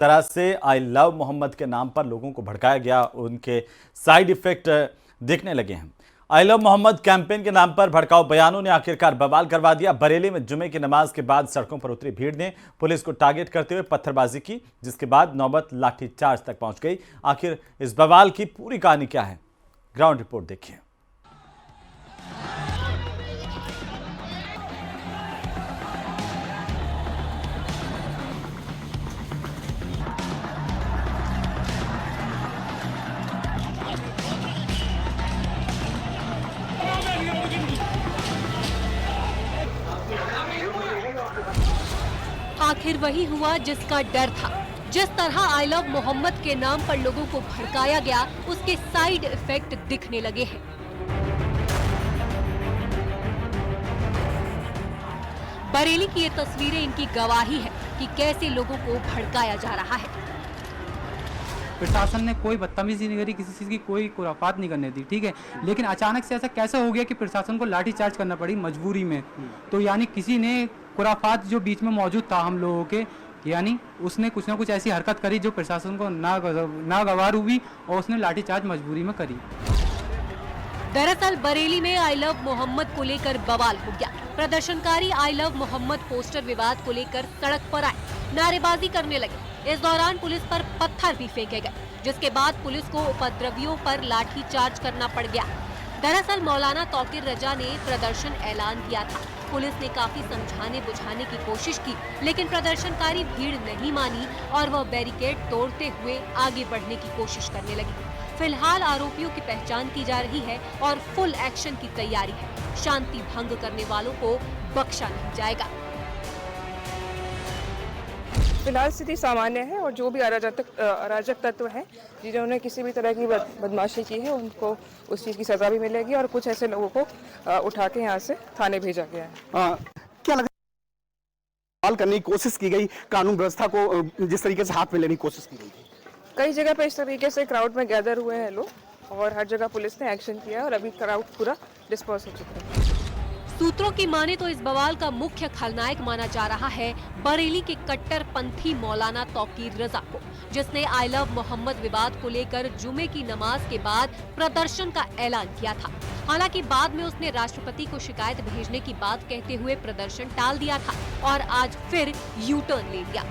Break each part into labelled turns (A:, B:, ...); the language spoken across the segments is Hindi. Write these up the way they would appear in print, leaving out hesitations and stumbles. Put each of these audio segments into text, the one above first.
A: तरह से आई लव मोहम्मद के नाम पर लोगों को भड़काया गया, उनके साइड इफेक्ट दिखने लगे हैं। आई लव मोहम्मद कैंपेन के नाम पर भड़काऊ बयानों ने आखिरकार बवाल करवा दिया। बरेली में जुमे की नमाज के बाद सड़कों पर उतरी भीड़ ने पुलिस को टारगेट करते हुए पत्थरबाजी की, जिसके बाद नौबत लाठीचार्ज तक पहुंच गई। आखिर इस बवाल की पूरी कहानी क्या है, ग्राउंड रिपोर्ट देखिए।
B: आखिर वही हुआ जिसका डर था। जिस तरह आई लव मोहम्मद के नाम पर लोगों को भड़काया गया, उसके साइड इफेक्ट दिखने लगे हैं। बरेली की ये तस्वीरें इनकी गवाही है कि कैसे लोगों को भड़काया जा रहा है।
C: प्रशासन ने कोई बदतमीजी नहीं करी, किसी चीज़ की कोई खुराफात नहीं करने दी, ठीक है। लेकिन अचानक से ऐसा कैसे हो गया कि प्रशासन को लाठीचार्ज करना पड़ी मजबूरी में। तो यानी किसी ने खुराफात जो बीच में मौजूद था हम लोगों के, यानी उसने कुछ ना कुछ ऐसी हरकत करी जो प्रशासन को नागवार हुई और उसने लाठीचार्ज मजबूरी में करी।
B: दरअसल बरेली में आई लव मोहम्मद को लेकर बवाल हो गया। प्रदर्शनकारी आई लव मोहम्मद पोस्टर विवाद को लेकर सड़क पर आए, नारेबाजी करने लगे। इस दौरान पुलिस पर पत्थर भी फेंके गए, जिसके बाद पुलिस को उपद्रवियों पर लाठी चार्ज करना पड़ गया। दरअसल मौलाना तौकीर रजा ने प्रदर्शन ऐलान किया था। पुलिस ने काफी समझाने बुझाने की कोशिश की, लेकिन प्रदर्शनकारी भीड़ नहीं मानी और वह बैरिकेड तोड़ते हुए आगे बढ़ने की कोशिश करने लगी। फिलहाल आरोपियों की पहचान की जा रही है और फुल एक्शन की तैयारी है। शांति भंग करने वालों को बख्शा नहीं जाएगा।
D: फिलहाल स्थिति सामान्य है और जो भी अराजक तत्व हैं जिन्होंने किसी भी तरह की बदमाशी की है, उनको उस चीज़ की सजा भी मिलेगी और कुछ ऐसे लोगों को उठा के यहाँ से थाने भेजा गया है।
E: क्या लगा करने की कोशिश की गई, कानून व्यवस्था को जिस तरीके से हाथ में लेने की कोशिश की गई?
D: कई जगह पे इस तरीके से क्राउड में गैदर हुए हैं लोग और हर जगह पुलिस ने एक्शन किया और अभी क्राउड पूरा डिस्पर्स हो चुका है।
B: सूत्रों की माने तो इस बवाल का मुख्य खलनायक माना जा रहा है बरेली के कट्टरपंथी मौलाना तौकीर रजा को, जिसने आई लव मोहम्मद विवाद को लेकर जुमे की नमाज के बाद प्रदर्शन का ऐलान किया था। हालांकि बाद में उसने राष्ट्रपति को शिकायत भेजने की बात कहते हुए प्रदर्शन टाल दिया था और आज फिर यू टर्न ले लिया।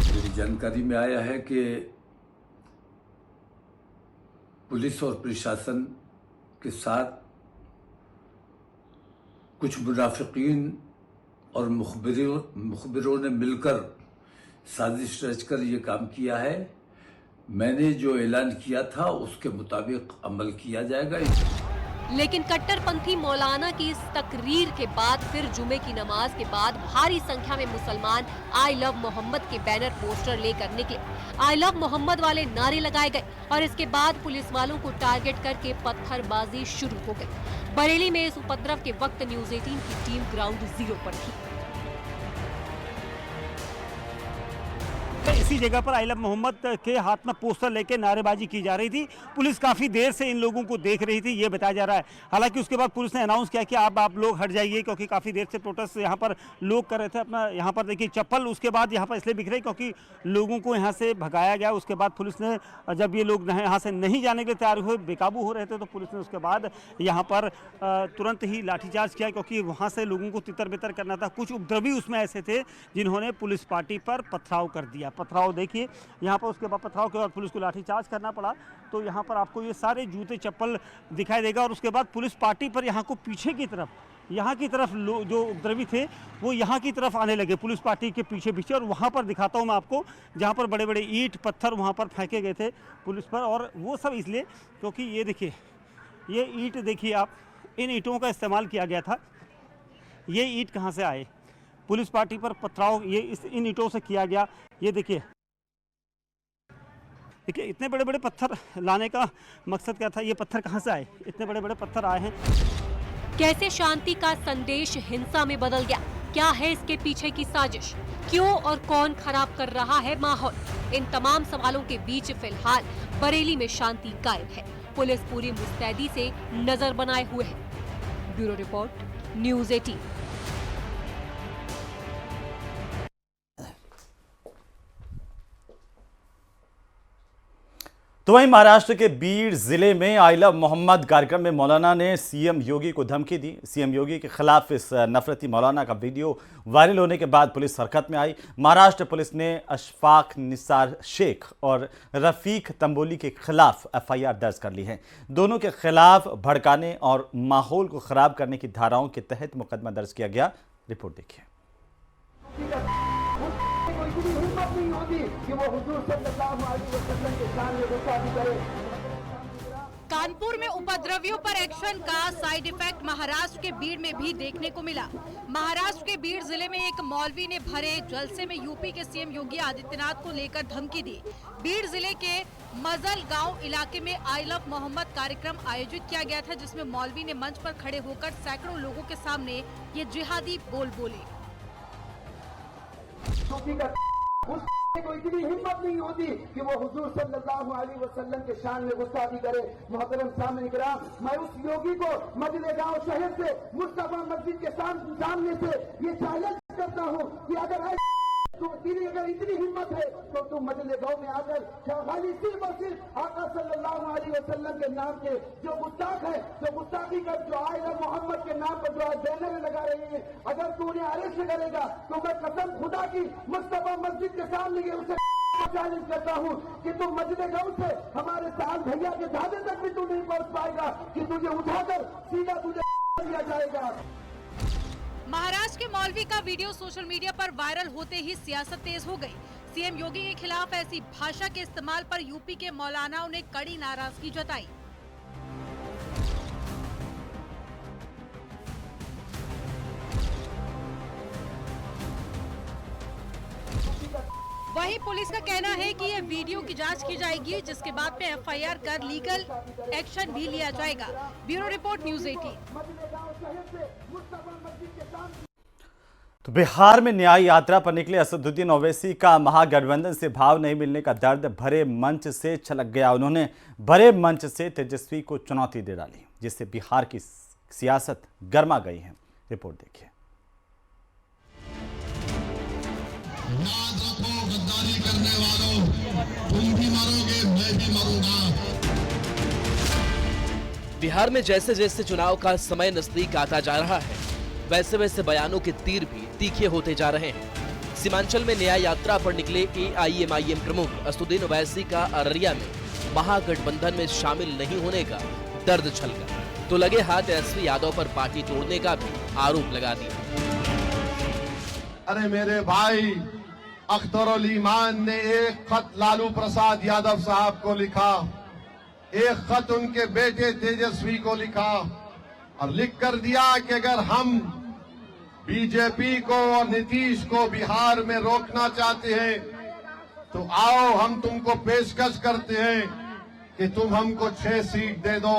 F: मेरी जानकारी में आया है कि पुलिस और प्रशासन के साथ कुछ मुनाफिकीन और मुखबिरों ने मिलकर साजिश रचकर ये काम किया है। मैंने जो ऐलान किया था उसके मुताबिक अमल किया जाएगा।
B: लेकिन कट्टरपंथी मौलाना की इस तकरीर के बाद फिर जुमे की नमाज के बाद भारी संख्या में मुसलमान आई लव मोहम्मद के बैनर पोस्टर लेकर निकले। आई लव मोहम्मद वाले नारे लगाए गए और इसके बाद पुलिस वालों को टारगेट करके पत्थरबाजी शुरू हो गई। बरेली में इस उपद्रव के वक्त न्यूज़ 18 की टीम ग्राउंड जीरो पर थी।
G: इसी जगह पर आई लव मोहम्मद के हाथ में पोस्टर लेके नारेबाजी की जा रही थी। पुलिस काफ़ी देर से इन लोगों को देख रही थी, ये बताया जा रहा है। हालांकि उसके बाद पुलिस ने अनाउंस किया कि आप लोग हट जाइए, क्योंकि काफ़ी देर से प्रोटेस्ट यहाँ पर लोग कर रहे थे अपना। यहाँ पर देखिए चप्पल उसके बाद यहाँ पर इसलिए बिखरे क्योंकि लोगों को यहाँ से भगाया गया। उसके बाद पुलिस ने जब ये लोग यहाँ से नहीं जाने के लिए तैयार हुए, बेकाबू हो रहे थे, तो पुलिस ने उसके बाद यहाँ पर तुरंत ही लाठीचार्ज किया, क्योंकि वहाँ से लोगों को तितर बितर करना था। कुछ उपद्रवी उसमें ऐसे थे जिन्होंने पुलिस पार्टी पर पथराव कर दिया। पथराव देखिए यहाँ पर, उसके बाद पथराव के बाद पुलिस को लाठीचार्ज करना पड़ा। तो यहाँ पर आपको ये सारे जूते चप्पल दिखाई देगा और उसके बाद पुलिस पार्टी पर यहाँ को पीछे की तरफ, यहाँ की तरफ जो उपद्रवी थे वो यहाँ की तरफ आने लगे पुलिस पार्टी के पीछे पीछे। और वहाँ पर दिखाता हूँ मैं आपको, जहाँ पर बड़े बड़े ईंट पत्थर वहाँ पर फेंके गए थे पुलिस पर। और वो सब इसलिए क्योंकि ये देखिए, ये ईंट देखिए आप, इन ईंटों का इस्तेमाल किया गया था। ये ईंट कहाँ से आए? पुलिस पार्टी पर पथराव ये इन ईंटों से किया गया। ये देखिए इतने बड़े बड़े पत्थर लाने का मकसद क्या था? ये पत्थर कहाँ से आए? इतने बड़े बड़े पत्थर आए हैं।
B: कैसे शांति का संदेश हिंसा में बदल गया? क्या है इसके पीछे की साजिश? क्यों और कौन खराब कर रहा है माहौल? इन तमाम सवालों के बीच फिलहाल बरेली में शांति कायम है। पुलिस पूरी मुस्तैदी से नजर बनाए हुए है। Bureau report, news 18।
A: तो वहीं महाराष्ट्र के बीड जिले में आई लव मोहम्मद कार्यक्रम में मौलाना ने सीएम योगी को धमकी दी। सीएम योगी के खिलाफ इस नफरती मौलाना का वीडियो वायरल होने के बाद पुलिस हरकत में आई। महाराष्ट्र पुलिस ने अशफाक निसार शेख और रफीक तंबोली के खिलाफ एफआईआर दर्ज कर ली है। दोनों के खिलाफ भड़काने और माहौल को खराब करने की धाराओं के तहत मुकदमा दर्ज किया गया। रिपोर्ट देखिए।
H: कानपुर में उपद्रवियों पर एक्शन का साइड इफेक्ट महाराष्ट्र के बीड़ में भी देखने को मिला। महाराष्ट्र के बीड़ जिले में एक मौलवी ने भरे जलसे में यूपी के सीएम योगी आदित्यनाथ को लेकर धमकी दी। बीड़ जिले के मजल गांव इलाके में आई लव मोहम्मद कार्यक्रम आयोजित किया गया था, जिसमें मौलवी ने मंच पर खड़े होकर सैकड़ों लोगों के सामने ये जिहादी बोल बोले।
I: कोई इतनी हिम्मत नहीं होती कि वो हुजूर सल्लल्लाहु अलैहि वसल्लम के शान में गुस्ताखी करे। मोहतरम सामने कराम, मैं उस योगी को मजले गांव शहर से मुस्तफा मस्जिद के सामने से ये चैलेंज करता हूँ कि अगर तेरी अगर इतनी हिम्मत है तो तुम मजले गांव में आकर खाली सिर्फ और सिर्फ आका सल्लल्लाहु अलैहि वसल्लम के नाम के जो गुस्ताख है, जो गुस्ताखी कर जो आई लव मोहम्मद के नाम पर जो बैनर लगा रही है, अगर तू उन्हें अरेस्ट करेगा तो मैं कसम खुदा की मुस्तफा मस्जिद के सामने उसे चैलेंज करता हूँ कि तुम मजले गांव से हमारे साल भैया के ढाबे तक भी तू नहीं पहुंच पाएगा, कि तुझे उठाकर सीधा तुझे दिया जाएगा।
H: महाराष्ट्र के मौलवी का वीडियो सोशल मीडिया पर वायरल होते ही सियासत तेज हो गई। सीएम योगी के खिलाफ ऐसी भाषा के इस्तेमाल पर यूपी के मौलानाओं ने कड़ी नाराजगी जताई। वहीं पुलिस का कहना है कि ये वीडियो की जांच की जाएगी, जिसके बाद में एफआईआर कर लीगल एक्शन भी लिया जाएगा। Bureau report, news 18।
A: तो बिहार में न्याय यात्रा पर निकले असदुद्दीन ओवैसी का महागठबंधन से भाव नहीं मिलने का दर्द भरे मंच से छलक गया। उन्होंने भरे मंच से तेजस्वी को चुनौती दे डाली, जिससे बिहार की सियासत गर्मा गई है। रिपोर्ट देखिए।
J: गद्दारी करने वालों, तुम भी मरोगे, मैं भी मरूंगा।
K: बिहार में जैसे जैसे चुनाव का समय नजदीक आता जा रहा है, वैसे वैसे बयानों के तीर भी तीखे होते जा रहे हैं। सीमांचल में न्याय यात्रा पर निकले एआईएमआईएम प्रमुख असदुद्दीन ओवैसी का अररिया में महागठबंधन में शामिल नहीं होने का दर्द छलका, तो लगे हाथ एसपी यादव पर पार्टी तोड़ने का भी आरोप लगा दिया।
J: अरे मेरे भाई, अख्तरुल ईमान ने एक खत लालू प्रसाद यादव साहब को लिखा, एक खत उनके बेटे तेजस्वी को लिखा और लिख कर दिया कि अगर हम बीजेपी को और नीतीश को बिहार में रोकना चाहते हैं तो आओ हम तुमको पेशकश करते हैं कि तुम हमको 6 सीट दे दो।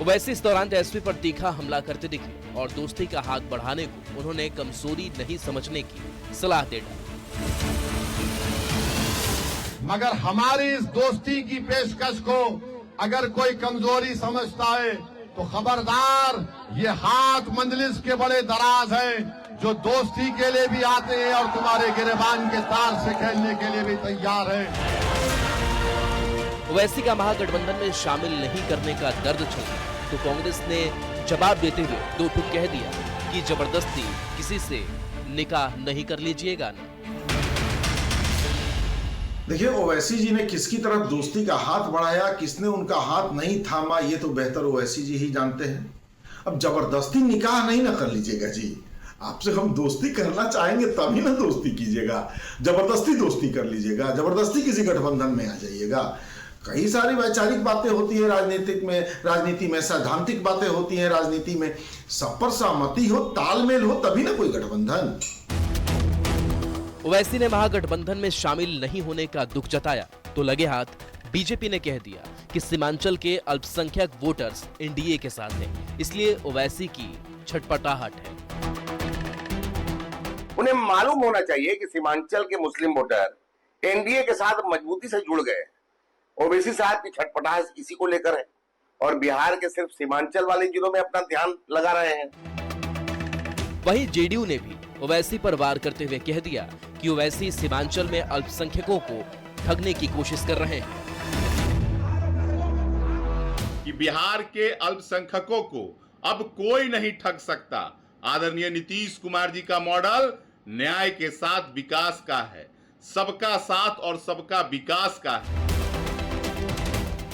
K: ओवैसी इस दौरान एसपी पर तीखा हमला करते दिखे और दोस्ती का हाथ बढ़ाने को उन्होंने कमजोरी नहीं समझने की सलाह दे डाली।
J: मगर हमारी इस दोस्ती की पेशकश को अगर कोई कमजोरी समझता है तो खबरदार, ये हाथ मंजलिस के बड़े दराज हैं जो दोस्ती के लिए भी आते हैं और तुम्हारे गिरेबान के तार से खेलने के लिए भी तैयार हैं।
K: ओवैसी का महागठबंधन में शामिल नहीं करने का दर्द छलका तो कांग्रेस ने जवाब देते हुए दो टूक कह दिया कि जबरदस्ती किसी से निकाह नहीं कर लीजिएगा ना।
L: देखिए, ओवैसी जी ने किसकी तरफ दोस्ती का हाथ बढ़ाया, किसने उनका हाथ नहीं थामा, ये तो बेहतर ओवैसी जी ही जानते हैं। अब जबरदस्ती निकाह नहीं ना कर लीजिएगा जी, आपसे हम दोस्ती करना चाहेंगे तभी ना दोस्ती कीजिएगा। जबरदस्ती दोस्ती कर लीजिएगा, जबरदस्ती किसी गठबंधन में आ जाइएगा। कई सारी वैचारिक बातें होती है राजनीति में सैद्धांतिक बातें होती हैं राजनीति में, सब पर सहमति हो, तालमेल हो, तभी ना कोई गठबंधन।
K: ओवैसी ने महागठबंधन में शामिल नहीं होने का दुख जताया तो लगे हाथ बीजेपी ने कह दिया कि सीमांचल के अल्पसंख्यक वोटर्स एनडीए के साथ हैं, इसलिए ओवैसी की छटपटाहट है।
M: उन्हें मालूम होना चाहिए कि सीमांचल के मुस्लिम वोटर एनडीए के साथ मजबूती से जुड़ गए। ओवैसी साहब की छटपटाहट इसी को लेकर है और बिहार के सिर्फ सीमांचल वाले जिलों में अपना ध्यान लगा रहे हैं।
K: वहीं जेडीयू ने भी ओवैसी पर वार करते हुए कह दिया कि ओवैसी सीमांचल में अल्पसंख्यकों को ठगने की कोशिश कर रहे हैं
N: कि बिहार के अल्पसंख्यकों को अब कोई नहीं ठग सकता। आदरणीय नीतीश कुमार जी का मॉडल न्याय के साथ विकास का है, सबका साथ और सबका विकास का है।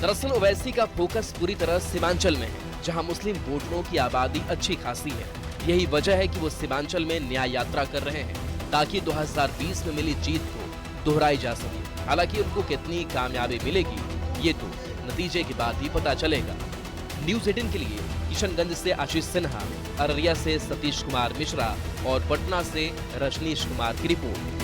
K: दरअसल ओवैसी का फोकस पूरी तरह सीमांचल में है, जहां मुस्लिम वोटरों की आबादी अच्छी खासी है। यही वजह है कि वो सीमांचल में न्याय यात्रा कर रहे हैं, ताकि 2020 में मिली जीत को दोहराई जा सके। हालांकि उनको कितनी कामयाबी मिलेगी ये तो नतीजे के बाद ही पता चलेगा। न्यूज़ 18 के लिए किशनगंज से आशीष सिन्हा, अररिया से सतीश कुमार मिश्रा और पटना से रजनीश कुमार की रिपोर्ट।